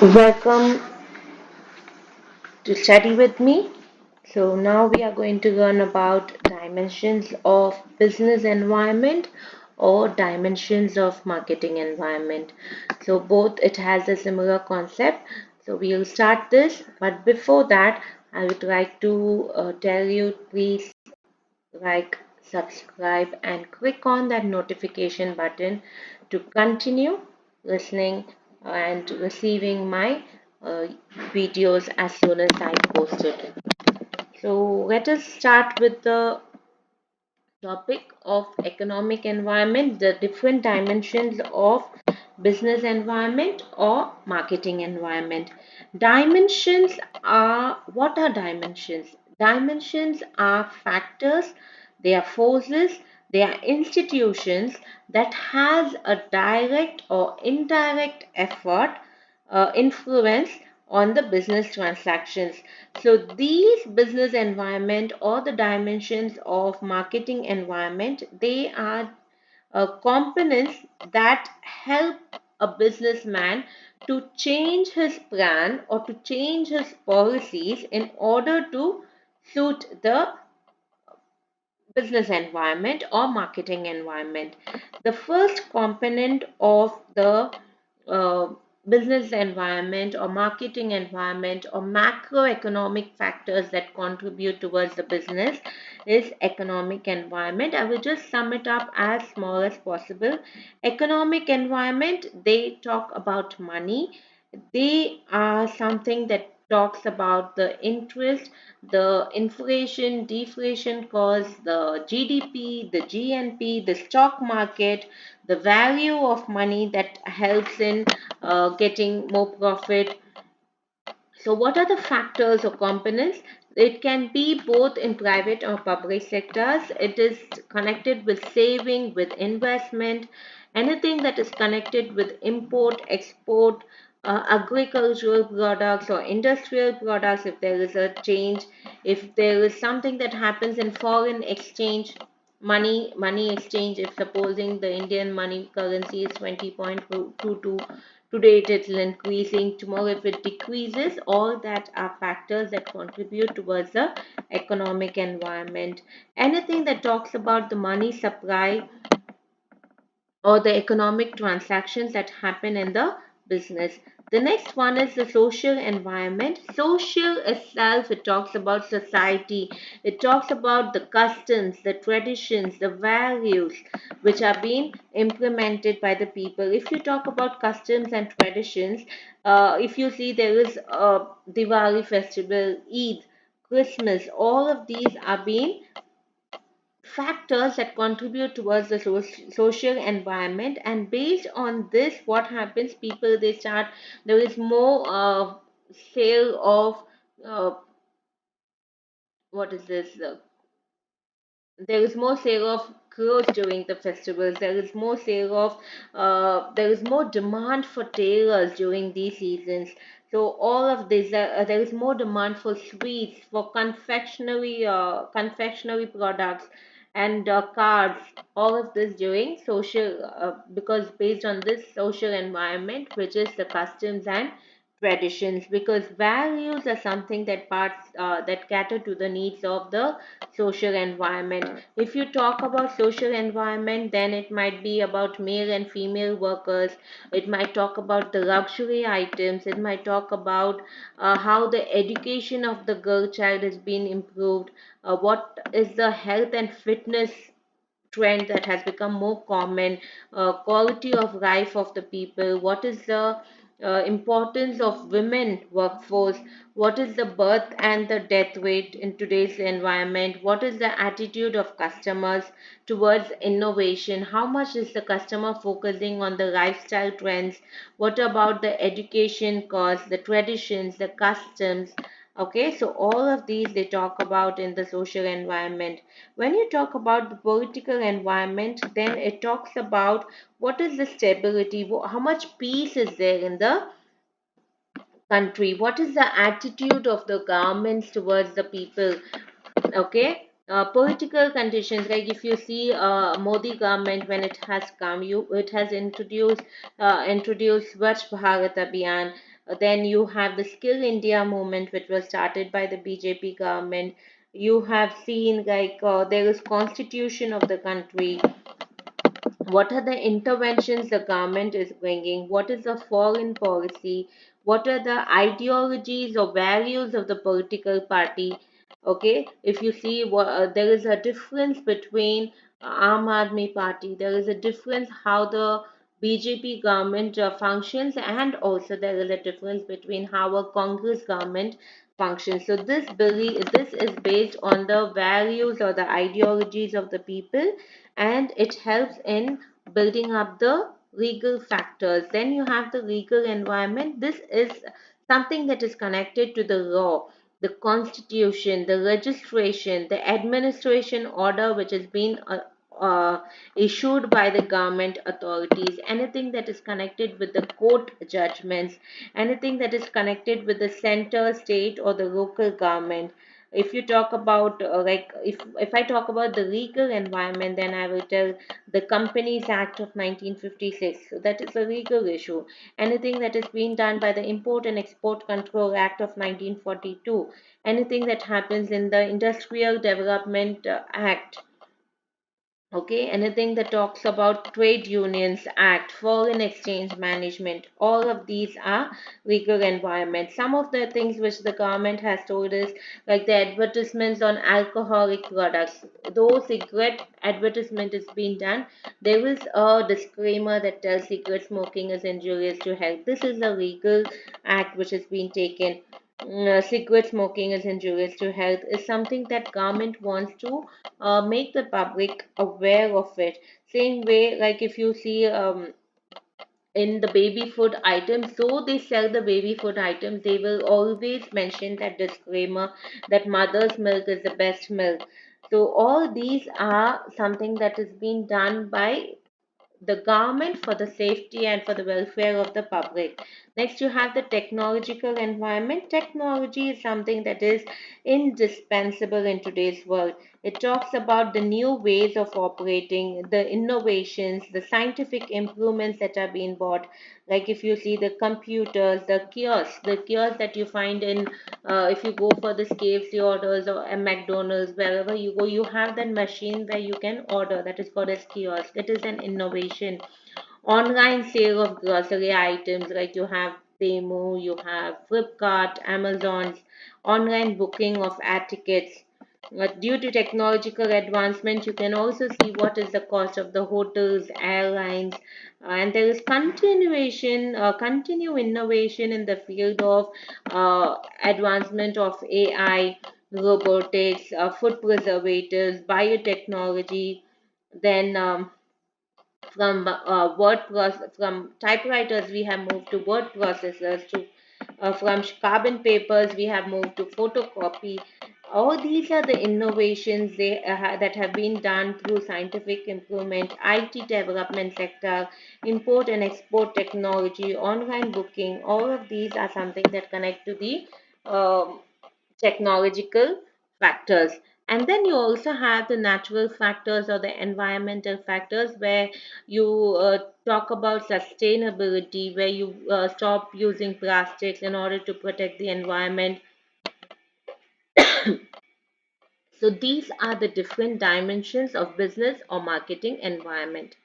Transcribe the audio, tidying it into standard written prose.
Welcome to study with me. So now we are going to learn about dimensions of business environment or dimensions of marketing environment. So both it has a similar concept. So we will start this, but before that, I would like to tell you please like, subscribe, and click on that notification button to continue listening and receiving my uh, videos as soon as I post it. So let us start with the topic of economic environment, the different dimensions of business environment or marketing environment. Dimensions are what are dimensions? Dimensions are factors, they are forces, they are institutions that has a direct or indirect effort influence on the business transactions. So these business environment or the dimensions of marketing environment, they are components that help a businessman to change his plan or to change his policies in order to suit the business environment or marketing environment. The first component of the uh, business environment or marketing environment or macroeconomic factors that contribute towards the business is economic environment. I will just sum it up as small as possible. Economic environment, they talk about money. They are something that talks about the interest, the inflation, deflation cost, the GDP, the GNP, the stock market, the value of money that helps in getting more profit. So, what are the factors or components? It can be both in private or public sectors. It is connected with saving, with investment, anything that is connected with import, export, agricultural products or industrial products. If there is a change, if there is something that happens in foreign exchange, money exchange, if supposing the Indian money currency is 20.22, today it is increasing, tomorrow if it decreases, all that are factors that contribute towards the economic environment. Anything that talks about the money supply or the economic transactions that happen in the business. The next one is the social environment. Social itself, it talks about society. It talks about the customs, the traditions, the values which are being implemented by the people. If you talk about customs and traditions, if you see there is a Diwali festival, Eid, Christmas, all of these are being factors that contribute towards the social environment, and based on this what happens, people they start, there is more sale of uh, what is this there is more sale of clothes during the festivals, there is more sale of there is more demand for tailors during these seasons. So all of this, there is more demand for sweets, for confectionery products, and cards. All of this during social, because based on this social environment, which is the customs and traditions, because values are something that parts that cater to the needs of the social environment. If you talk about social environment, then it might be about male and female workers. It might talk about the luxury items. It might talk about how the education of the girl child has been improved. What is the health and fitness trend that has become more common, quality of life of the people, what is the importance of women workforce, what is the birth and the death rate in today's environment, what is the attitude of customers towards innovation, how much is the customer focusing on the lifestyle trends, what about the education costs, the traditions, the customs. Okay, so all of these they talk about in the social environment. When you talk about the political environment, then it talks about what is the stability, how much peace is there in the country, what is the attitude of the governments towards the people. Okay, political conditions, like if you see Modi government, when it has come, it has introduced Swachh Bharat Abhiyan. Then you have the Skill India movement, which was started by the BJP government. You have seen like there is constitution of the country. What are the interventions the government is bringing? What is the foreign policy? What are the ideologies or values of the political party? Okay, if you see there is a difference between Aam Aadmi Party, there is a difference how the BJP government functions, and also there is a difference between how a Congress government functions. So this is based on the values or the ideologies of the people, and it helps in building up the legal factors. Then you have the legal environment. This is something that is connected to the law, the constitution, the registration, the administration order which has been issued by the government authorities, anything that is connected with the court judgments, anything that is connected with the center, state, or the local government. If you talk about if I talk about the legal environment, then I will tell the Companies Act of 1956. So that is a legal issue. Anything that is being done by the Import and Export Control Act of 1942, anything that happens in the Industrial Development Act. Okay, anything that talks about trade unions act, foreign exchange management, all of these are legal environment. Some of the things which the government has told us, like the advertisements on alcoholic products, though cigarette advertisement is being done, there is a disclaimer that tells cigarette smoking is injurious to health. This is a legal act which has been taken. Cigarette smoking is injurious to health is something that government wants to make the public aware of it. Same way, like if you see in the baby food items, so they sell the baby food items, they will always mention that disclaimer that mother's milk is the best milk. So all these are something that is being done by the government for the safety and for the welfare of the public. Next, you have the technological environment. Technology is something that is indispensable in today's world. It talks about the new ways of operating, the innovations, the scientific improvements that are being brought. Like if you see the computers, the kiosks that you find in, if you go for the KFC orders or a McDonald's, wherever you go, you have that machine where you can order. That is called as kiosk. It is an innovation. Online sale of grocery items, like you have Temu, you have Flipkart, Amazon's online booking of air tickets. Due to technological advancement, you can also see what is the cost of the hotels, airlines, and there is continue innovation in the field of advancement of AI, robotics, food preservatives, biotechnology. Then from typewriters we have moved to word processors, to from carbon papers we have moved to photocopy. All these are the innovations that have been done through scientific improvement, IT development sector, import and export technology, online booking. All of these are something that connect to the um, technological factors. And then you also have the natural factors or the environmental factors, where you talk about sustainability, where you stop using plastics in order to protect the environment. So these are the different dimensions of business or marketing environment.